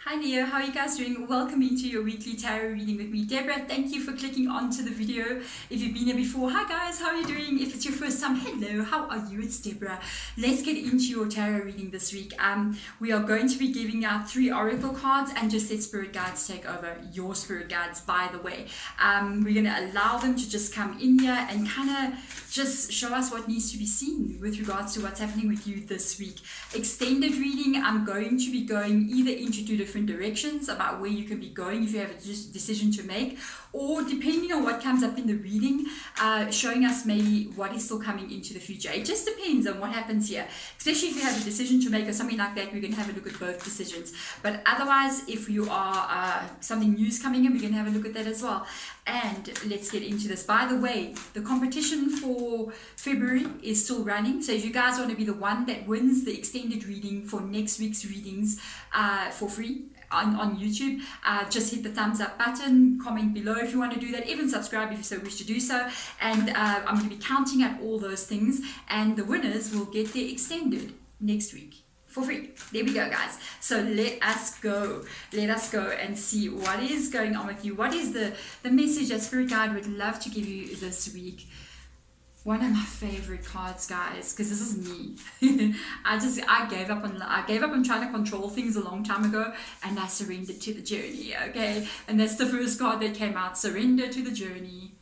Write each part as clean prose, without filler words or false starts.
Hi Leo, how are you guys doing? Welcome into your weekly tarot reading with me, Deborah. Thank you for clicking onto the video. If you've been here before, hi guys, how are you doing? If it's your first time, hello, how are you? It's Deborah. Let's get into your tarot reading this week. We are going to be giving out 3 oracle cards and just let spirit guides take over. Your spirit guides, by the way. We're going to allow them to just come in here and kind of just show us what needs to be seen with regards to what's happening with you this week. Extended reading, I'm going to be going either into 2 different directions about where you can be going if you have a decision to make, or depending on what comes up in the reading, showing us maybe what is still coming into the future. It just depends on what happens here, especially if you have a decision to make or something like that. We're going to have a look at both decisions, but otherwise if you are something new's coming in, we're going to have a look at that as well. And let's get into this. By the way, the competition for February is still running, so if you guys want to be the one that wins the extended reading for next week's readings for free on YouTube, just hit the thumbs up button, comment below if you want to do that, even subscribe if you so wish to do so, and I'm going to be counting at all those things, and the winners will get their extended next week for free. There we go, guys. So let us go and see what is going on with you. What is the message that Spirit Guide would love to give you this week? One of my favorite cards, guys, because this is me. I gave up on trying to control things a long time ago, and I surrendered to the journey. Okay, and that's the first card that came out. Surrender to the journey.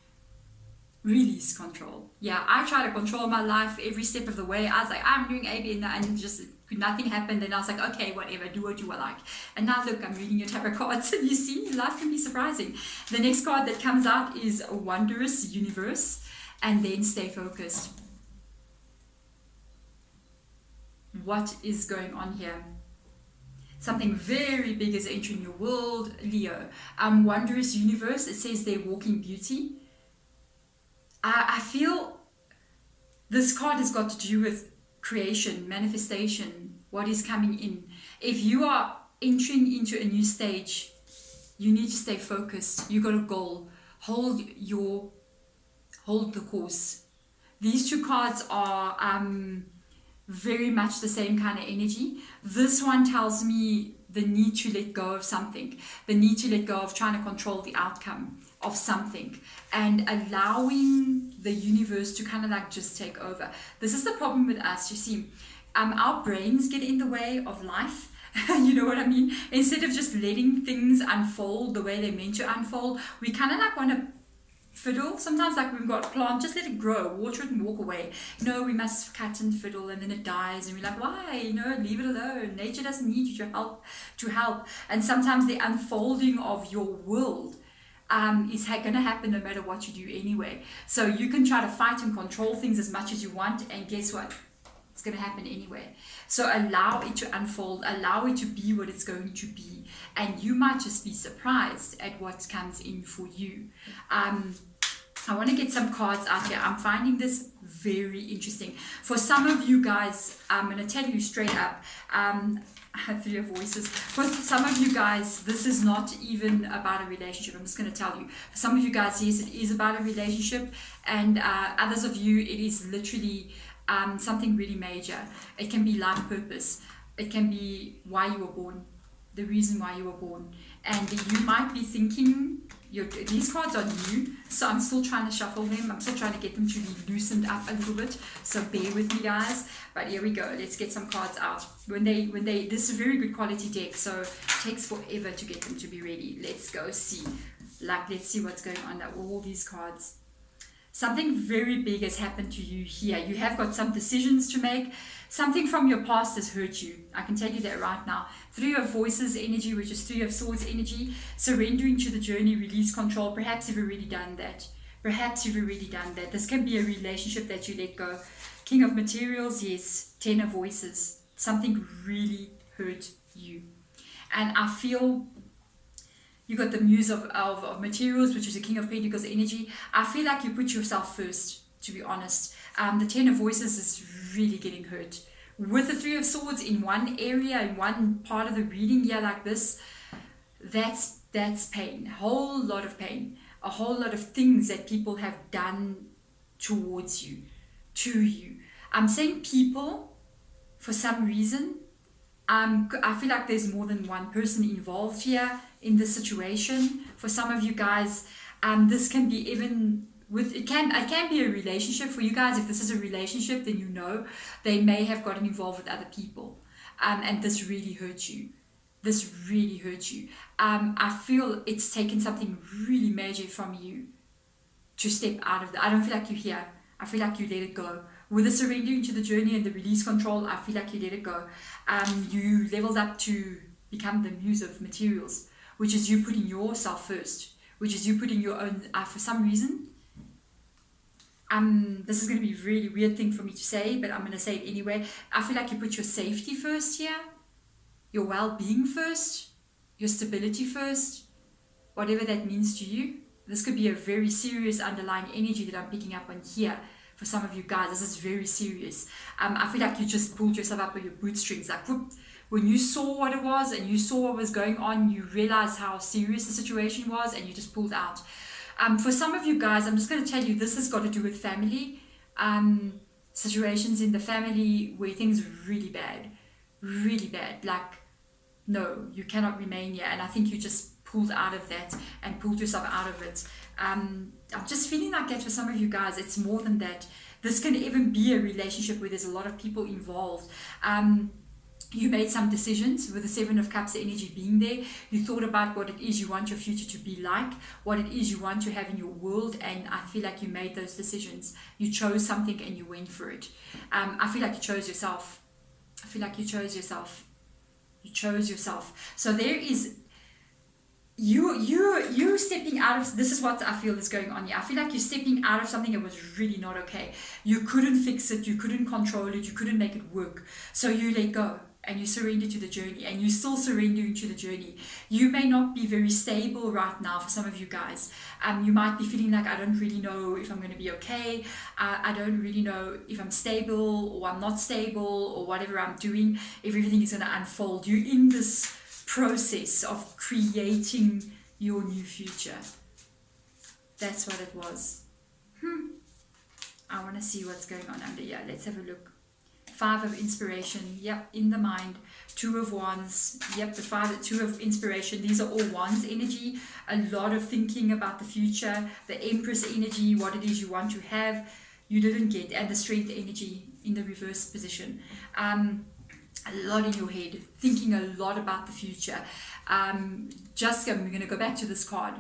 Release control. Yeah, I try to control my life every step of the way. I was like, I'm doing A, B, and just nothing happened. And I was like, okay, whatever, do what you like. And now look, I'm reading your tarot cards, and you see, life can be surprising. The next card that comes out is a wondrous universe. And then stay focused. What is going on here? Something very big is entering your world, Leo. Wondrous universe, it says they're walking beauty. I feel this card has got to do with creation, manifestation, what is coming in. If you are entering into a new stage, you need to stay focused. You got a goal. Hold the course. These 2 cards are very much the same kind of energy. This one tells me the need to let go of something, the need to let go of trying to control the outcome of something, and allowing the universe to kind of like just take over. This is the problem with us, you see. Our brains get in the way of life. You know what I mean? Instead of just letting things unfold the way they're meant to unfold, we kind of like want to fiddle. Sometimes, like we've got a plant, just let it grow, water it and walk away. No, we must cut and fiddle, and then it dies, and we're like, why? Leave it alone. Nature doesn't need you to help. And sometimes the unfolding of your world is going to happen no matter what you do anyway. So you can try to fight and control things as much as you want, and guess what? It's going to happen anyway. So allow it to unfold, allow it to be what it's going to be, and you might just be surprised at what comes in for you. I want to get some cards out here. I'm finding this very interesting. For some of you guys, I'm going to tell you straight up, I have 3 voices. For some of you guys, this is not even about a relationship. I'm just going to tell you. For some of you guys, yes, it is about a relationship, and others of you, it is literally something really major. It can be life purpose. It can be why you were born, the reason why you were born. And you might be thinking, these cards are new, so I'm still trying to shuffle them. I'm still trying to get them to be loosened up a little bit. So bear with me, guys. But here we go. Let's get some cards out. This is a very good quality deck, so it takes forever to get them to be ready. Let's go see. Let's see what's going on. All these cards. Something very big has happened to you here. You have got some decisions to make. Something from your past has hurt you. I can tell you that right now. 3 of Voices energy, which is 3 of Swords energy. Surrendering to the journey, release control. Perhaps you've already done that. This can be a relationship that you let go. King of Materials, yes. 10 of Voices. Something really hurt you. And I feel you got the Muse of Materials, which is the King of Pentacles energy. I feel like you put yourself first, to be honest. The 10 of Voices is really getting hurt. With the 3 of Swords in one area, in one part of the reading here like this, that's pain. A whole lot of pain. A whole lot of things that people have done towards you, to you. I'm saying people, for some reason, I feel like there's more than one person involved here in this situation. For some of you guys, this can be even with it can be a relationship for you guys. If this is a relationship, then you know they may have gotten involved with other people, and this really hurts you. This really hurts you. I feel it's taken something really major from you to step out of that. I don't feel like you're here. I feel like you let it go. With the surrendering to the journey and the release control, I feel like you let it go. You leveled up to become the muse of materials, which is you putting yourself first, which is you putting your own, for some reason, this is going to be a really weird thing for me to say, but I'm going to say it anyway. I feel like you put your safety first here, your well-being first, your stability first, whatever that means to you. This could be a very serious underlying energy that I'm picking up on here. For some of you guys, this is very serious. I feel like you just pulled yourself up with your bootstrings. Like, whoop, when you saw what it was and you saw what was going on, you realized how serious the situation was and you just pulled out. For some of you guys, I'm just going to tell you, this has got to do with family. Situations in the family where things are really bad. Really bad. Like, no, you cannot remain here. And I think you just pulled out of that and pulled yourself out of it. I'm just feeling like that for some of you guys. It's more than that. This can even be a relationship where there's a lot of people involved. You made some decisions with the Seven of Cups energy being there. You thought about what it is you want your future to be like, what it is you want to have in your world, and I feel like you made those decisions. You chose something and you went for it. I feel like you chose yourself. I feel like you chose yourself. You chose yourself. So there is you stepping out of, this is what I feel is going on here. I feel like you're stepping out of something that was really not okay. You couldn't fix it, you couldn't control it, you couldn't make it work. So you let go and you surrender to the journey, and you're still surrendering to the journey. You may not be very stable right now for some of you guys. You might be feeling like, I don't really know if I'm going to be okay. I don't really know if I'm stable or I'm not stable or whatever I'm doing, if everything is going to unfold. You're in this process of creating your new future. That's what it was. I want to see what's going on under here. Let's have a look. Five of inspiration. Yep, in the mind. Two of wands. Yep, two of inspiration. These are all wands energy. A lot of thinking about the future. The empress energy, what it is you want to have, you didn't get. And the strength energy in the reverse position. A lot in your head, thinking a lot about the future. I'm going to go back to this card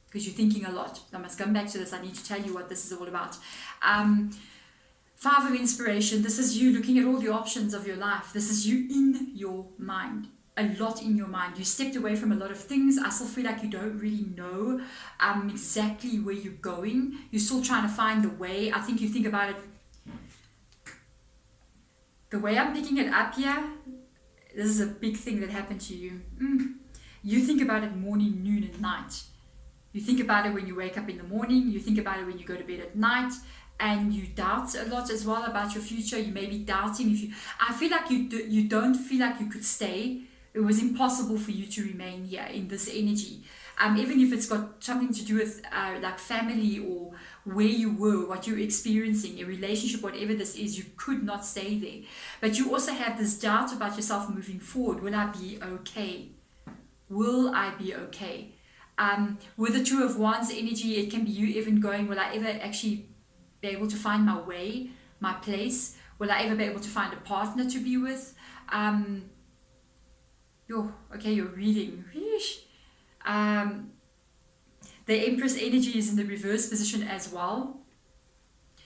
because you're thinking a lot. I must come back to this. I need to tell you what this is all about. Five of inspiration. This is you looking at all the options of your life. This is you in your mind. A lot in your mind. You stepped away from a lot of things. I still feel like you don't really know exactly where you're going. You're still trying to find the way. I think you think about it. The way I'm picking it up here, this is a big thing that happened to you. You think about it morning, noon, and night. You think about it when you wake up in the morning. You think about it when you go to bed at night. And you doubt a lot as well about your future. You may be doubting if you... I feel like you don't feel like you could stay. It was impossible for you to remain here in this energy. Even if it's got something to do with like family or where you were, what you're experiencing, a relationship, whatever this is, you could not stay there. But you also have this doubt about yourself moving forward. Will I be okay? Will I be okay? With the Two of Wands energy, it can be you even going, will I ever actually be able to find my way, my place? Will I ever be able to find a partner to be with? You're reading. The Empress energy is in the reverse position as well.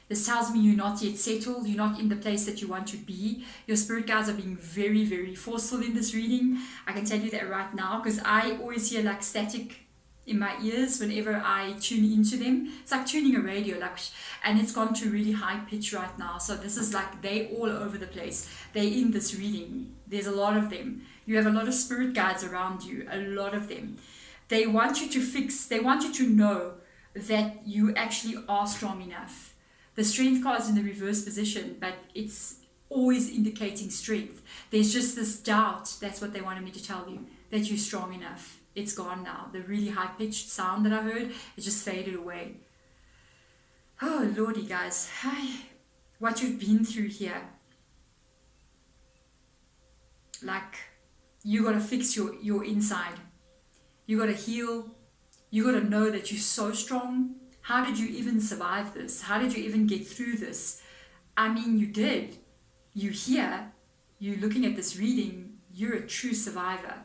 This tells me you're not yet settled. You're not in the place that you want to be. Your spirit guides are being very, very forceful in this reading. I can tell you that right now because I always hear like static in my ears whenever I tune into them. It's like tuning a radio, like, and it's gone to really high pitch right now. So this is like they all over the place. They're in this reading. There's a lot of them. You have a lot of spirit guides around you, a lot of them. They want you to know that you actually are strong enough. The strength card is in the reverse position, but it's always indicating strength. There's just this doubt. That's what they wanted me to tell you, that you're strong enough. It's gone now. The really high-pitched sound that I heard, it just faded away. Oh, Lordy, guys. Hi. What you've been through here. Like, you got to fix your inside. You got to heal. You got to know that you're so strong. How did you even survive this? How did you even get through this? I mean, you did. You here, you're looking at this reading, you're a true survivor.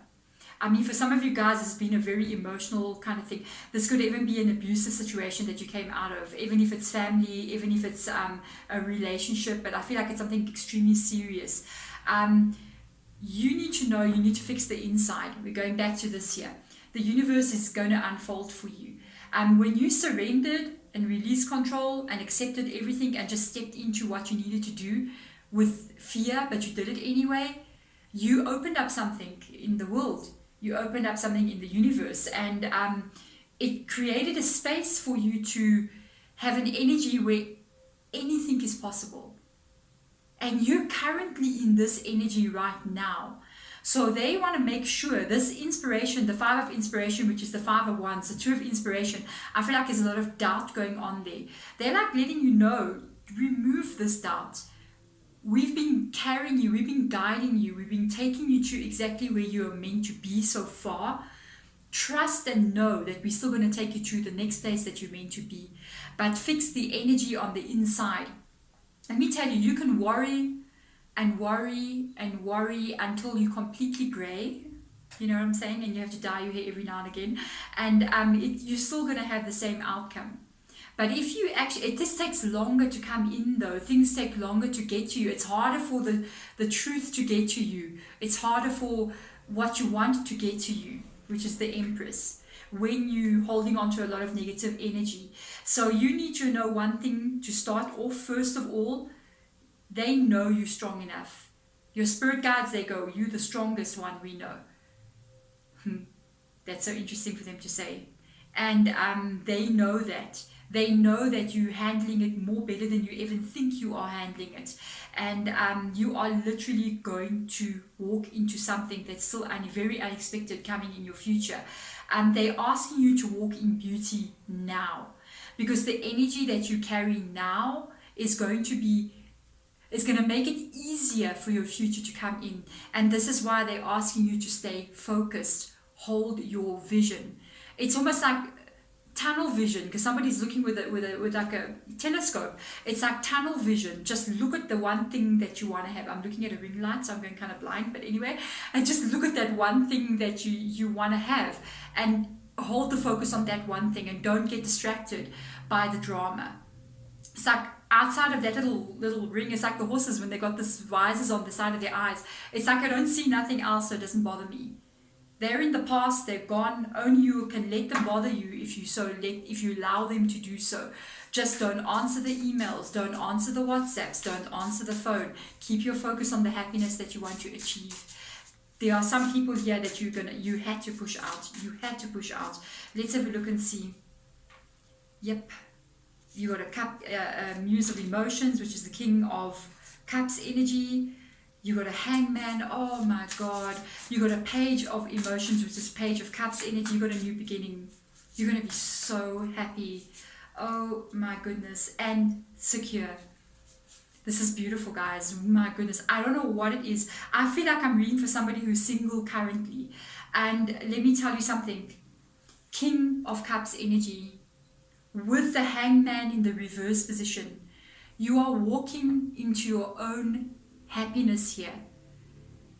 I mean, for some of you guys, it's been a very emotional kind of thing. This could even be an abusive situation that you came out of, even if it's family, even if it's a relationship, but I feel like it's something extremely serious. You need to know, you need to fix the inside. We're going back to this here. The universe is going to unfold for you. When you surrendered and released control and accepted everything and just stepped into what you needed to do with fear, but you did it anyway, you opened up something in the world. You opened up something in the universe, and it created a space for you to have an energy where anything is possible. And you're currently in this energy right now. So they want to make sure this inspiration, the 5 of inspiration, which is the 5 of wands, the 2 of inspiration, I feel like there's a lot of doubt going on there. They're like letting you know, remove this doubt. We've been carrying you, we've been guiding you, we've been taking you to exactly where you are meant to be so far. Trust and know that we're still going to take you to the next place that you're meant to be. But fix the energy on the inside. Let me tell you, you can worry and worry and worry until you're completely grey. You know what I'm saying? And you have to dye your hair every now and again. And you're still going to have the same outcome. But if you actually, it just takes longer to come in though. Things take longer to get to you. It's harder for the truth to get to you. It's harder for what you want to get to you, which is the Empress, when you're holding on to a lot of negative energy. So you need to know one thing to start off. First of all, they know you're strong enough. Your spirit guides, they go, you're the strongest one we know. That's so interesting for them to say. And they know that. They know that you're handling it more better than you even think you are handling it. And you are literally going to walk into something that's still very unexpected coming in your future. They're asking you to walk in beauty now. Because the energy that you carry now is going to make it easier for your future to come in. And this is why they're asking you to stay focused. Hold your vision. It's almost like tunnel vision, because somebody's looking with like a telescope. It's like tunnel vision. Just look at the one thing that you want to have. I'm looking at a ring light, so I'm going kind of blind, but anyway, and just look at that one thing that you want to have and hold the focus on that one thing, and don't get distracted by the drama. It's like outside of that little ring, it's like the horses when they got this visors on the side of their eyes. It's like I don't see nothing else, so it doesn't bother me. They're in the past, they're gone. Only you can let them bother you if you allow them to do so. Just don't answer the emails, don't answer the WhatsApps, don't answer the phone. Keep your focus on the happiness that you want to achieve. There are some people here that you had to push out. You had to push out. Let's have a look and see. Yep. You got a cup, Muse of Emotions, which is the King of Cups energy. You got a Hangman, oh my God. You got a Page of Emotions, which is Page of Cups energy. You got a new beginning. You're going to be so happy. Oh my goodness. And secure. This is beautiful, guys. My goodness. I don't know what it is. I feel like I'm reading for somebody who's single currently. And let me tell you something. King of Cups energy with the Hangman in the reverse position. You are walking into your own happiness here.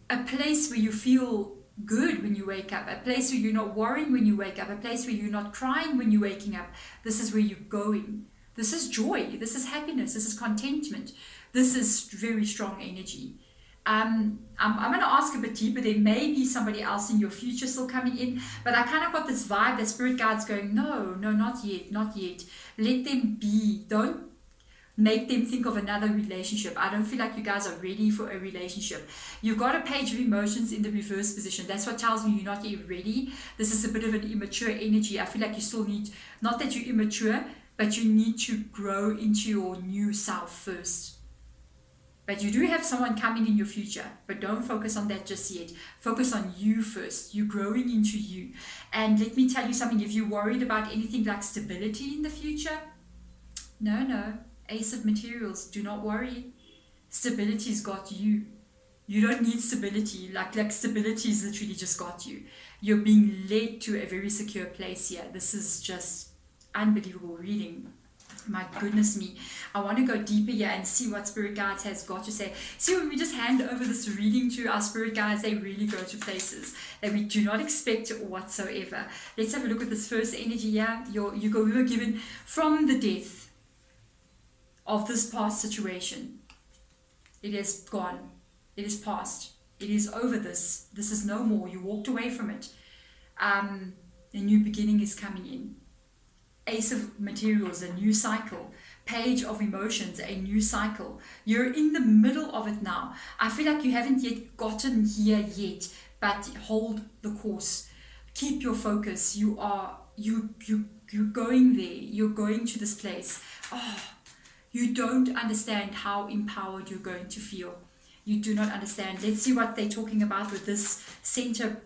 A place where you feel good when you wake up. A place where you're not worrying when you wake up. A place where you're not crying when you're waking up. This is where you're going. This is joy. This is happiness. This is contentment. This is very strong energy. I'm going to ask a bit deeper. There may be somebody else in your future still coming in, but I kind of got this vibe that spirit guides going, no, not yet, not yet. Let them be. Don't make them think of another relationship. I don't feel like you guys are ready for a relationship. You've got a Page of Emotions in the reverse position. That's what tells me you're not yet ready. This is a bit of an immature energy. I feel like you still need, not that you're immature, but you need to grow into your new self first. But you do have someone coming in your future, but don't focus on that just yet. Focus on you first. You're growing into you. And let me tell you something, if you're worried about anything like stability in the future, no. Ace of Materials, do not worry. Stability's got you. You don't need stability. Like stability is literally just got you. You're being led to a very secure place here. This is just unbelievable reading. My goodness me. I want to go deeper here and see what spirit guides has got to say. See, when we just hand over this reading to our spirit guides, they really go to places that we do not expect whatsoever. Let's have a look at this first energy here. We were given from the death of this past situation. It is gone. It is past. It is over this. This is no more. You walked away from it. A new beginning is coming in. Ace of Materials, a new cycle. Page of Emotions, a new cycle. You're in the middle of it now. I feel like you haven't yet gotten here yet, but hold the course. Keep your focus. You're going there. You're going to this place. Oh, you don't understand how empowered you're going to feel. You do not understand. Let's see what they're talking about with this center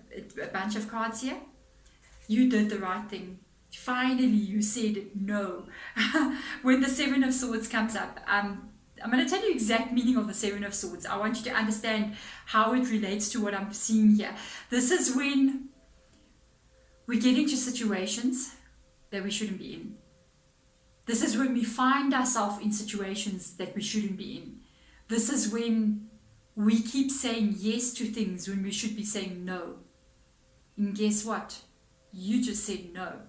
bunch of cards here. You did the right thing. Finally, you said no. When the Seven of Swords comes up, I'm going to tell you exact meaning of the Seven of Swords. I want you to understand how it relates to what I'm seeing here. This is when we get into situations that we shouldn't be in. This is when we find ourselves in situations that we shouldn't be in. This is when we keep saying yes to things when we should be saying no. And guess what? You just said no.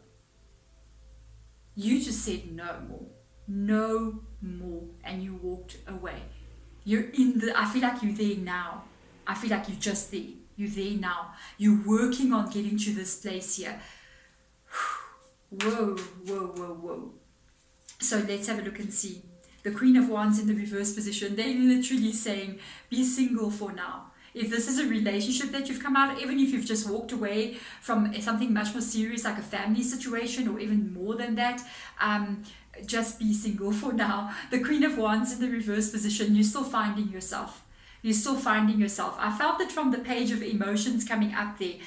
You just said no more. No more. And you walked away. I feel like you're there now. I feel like you're just there. You're there now. You're working on getting to this place here. Whoa, whoa, whoa, whoa. So let's have a look and see. The Queen of Wands in the reverse position. They're literally saying, be single for now. If this is a relationship that you've come out of, even if you've just walked away from something much more serious like a family situation or even more than that, just be single for now. The Queen of Wands in the reverse position, you're still finding yourself. You're still finding yourself. I felt it from the Page of Emotions coming up there.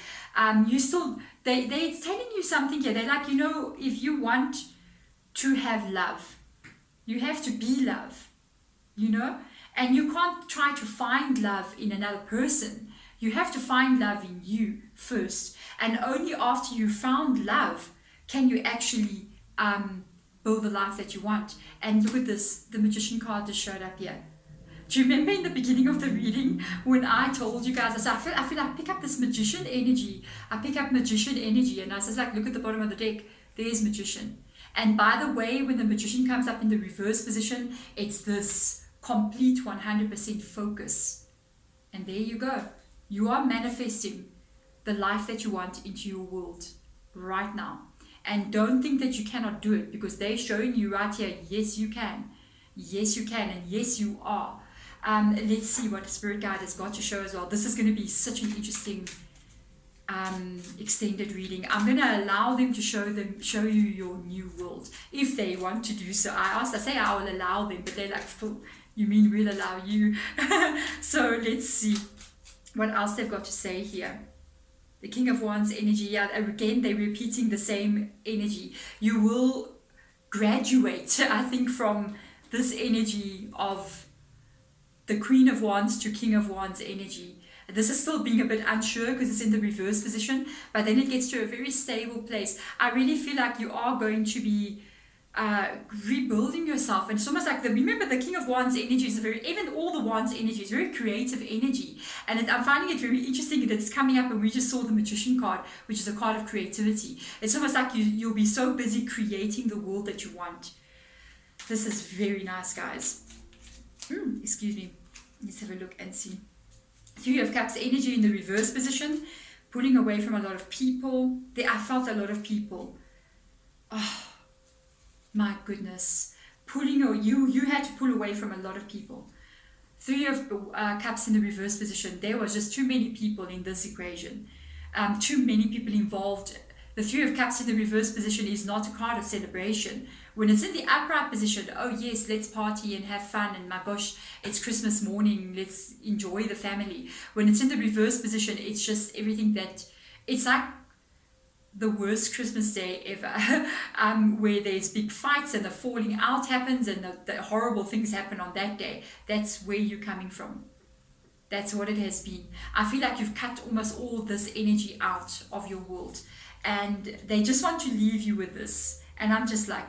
They're telling you something here. They're like, if you want to have love, you have to be love, And you can't try to find love in another person. You have to find love in you first. And only after you found love can you actually build the life that you want. And look at this, the Magician card just showed up here. Do you remember in the beginning of the reading when I told you guys, I said, I feel I pick up this Magician energy. I pick up Magician energy. And I was like, look at the bottom of the deck. There's Magician. And by the way, when the Magician comes up in the reverse position, it's this complete 100% focus. And there you go. You are manifesting the life that you want into your world right now. And don't think that you cannot do it, because they're showing you right here, yes you can. Yes you can, and yes you are. Let's see what the Spirit Guide has got to show as well. This is going to be such an interesting extended reading. I'm going to allow them to show you your new world if they want to do so. I say I will allow them, but they're like, you mean we'll allow you? So let's see what else they've got to say here. The King of Wands energy. Yeah, again, they're repeating the same energy. You will graduate, I think, from this energy of the Queen of Wands to King of Wands energy. This is still being a bit unsure because it's in the reverse position, but then it gets to a very stable place. I really feel like you are going to be rebuilding yourself. And it's almost like remember the King of Wands energy is even all the Wands energy is very creative energy. And I'm finding it very interesting that it's coming up, and we just saw the Magician card, which is a card of creativity. It's almost like you'll be so busy creating the world that you want. This is very nice, guys. Excuse me. Let's have a look and see. Three of Cups energy in the reverse position, pulling away from a lot of people. I felt a lot of people. Oh, my goodness. You had to pull away from a lot of people. Three of Cups in the reverse position. There was just too many people in this equation. Too many people involved. The Three of Cups in the reverse position is not a card of celebration. When it's in the upright position, oh yes, let's party and have fun, and my gosh, it's Christmas morning, let's enjoy the family. When it's in the reverse position, it's just everything it's like the worst Christmas day ever, where there's big fights and the falling out happens and the horrible things happen on that day. That's where you're coming from. That's what it has been. I feel like you've cut almost all this energy out of your world, and they just want to leave you with this. And I'm just like,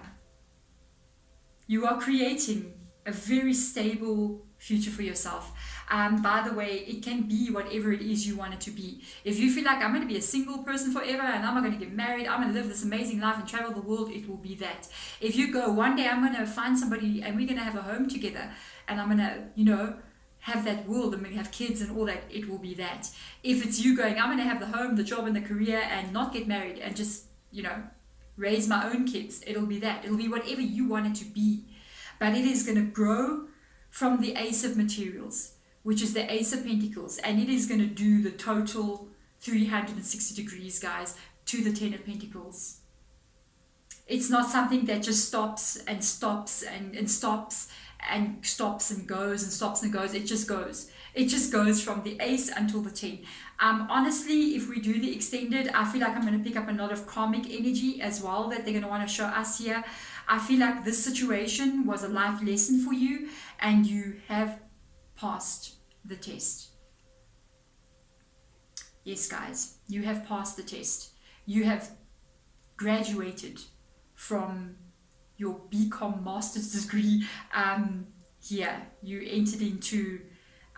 you are creating a very stable future for yourself. By the way, it can be whatever it is you want it to be. If you feel like I'm going to be a single person forever and I'm not going to get married, I'm going to live this amazing life and travel the world, it will be that. If you go, one day I'm going to find somebody and we're going to have a home together and I'm going to, have that world and we have kids and all that, it will be that. If it's you going, I'm going to have the home, the job and the career and not get married and just, raise my own kids, it'll be that. It'll be whatever you want it to be. But it is going to grow from the Ace of Materials, which is the Ace of Pentacles, and it is going to do the total 360 degrees, guys, to the Ten of Pentacles. It's not something that just stops and stops and stops and stops and goes and stops and goes. It just goes. It just goes from the Ace until the 10. Honestly, if we do the extended, I feel like I'm going to pick up a lot of karmic energy as well that they're going to want to show us here. I feel like this situation was a life lesson for you and you have passed the test. Yes, guys, you have passed the test. You have graduated from your BCom master's degree here. You entered into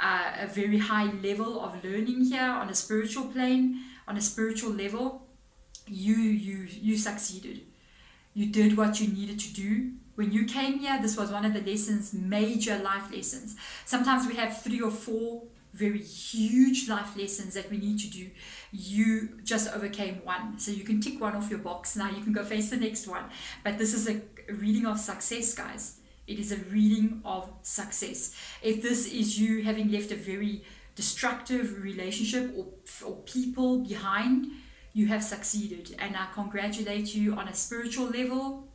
a very high level of learning here on a spiritual plane, on a spiritual level. You succeeded. You did what you needed to do. When you came here, this was one of the lessons, major life lessons. Sometimes we have 3 or 4 very huge life lessons that we need to do. You just overcame one. So you can tick one off your box. Now you can go face the next one. But this is a reading of success, guys. It is a reading of success. If this is you having left a very destructive relationship or people behind, you have succeeded. And I congratulate you on a spiritual level.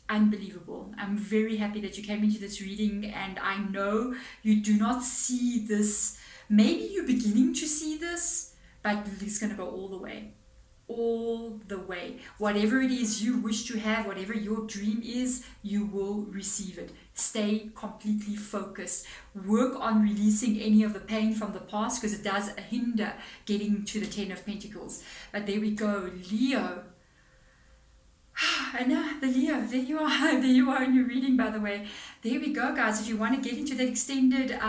Unbelievable. I'm very happy that you came into this reading, and I know you do not see this. Maybe you're beginning to see this, but it's going to go all the way. All the way. Whatever it is you wish to have, whatever your dream is, you will receive it. Stay completely focused. Work on releasing any of the pain from the past, because it does hinder getting to the 10 of Pentacles. But there we go, Leo. And the Leo, there you are in your reading, by the way. There we go, guys. If you want to get into that extended,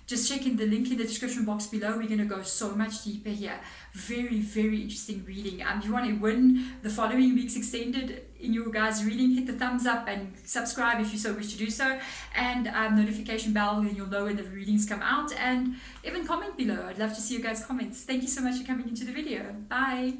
just check in the link in the description box below. We're going to go so much deeper here. Very, very interesting reading. If you want to win the following week's extended in your guys' reading, hit the thumbs up and subscribe if you so wish to do so. And notification bell, then you'll know when the readings come out. And even comment below. I'd love to see your guys' comments. Thank you so much for coming into the video. Bye.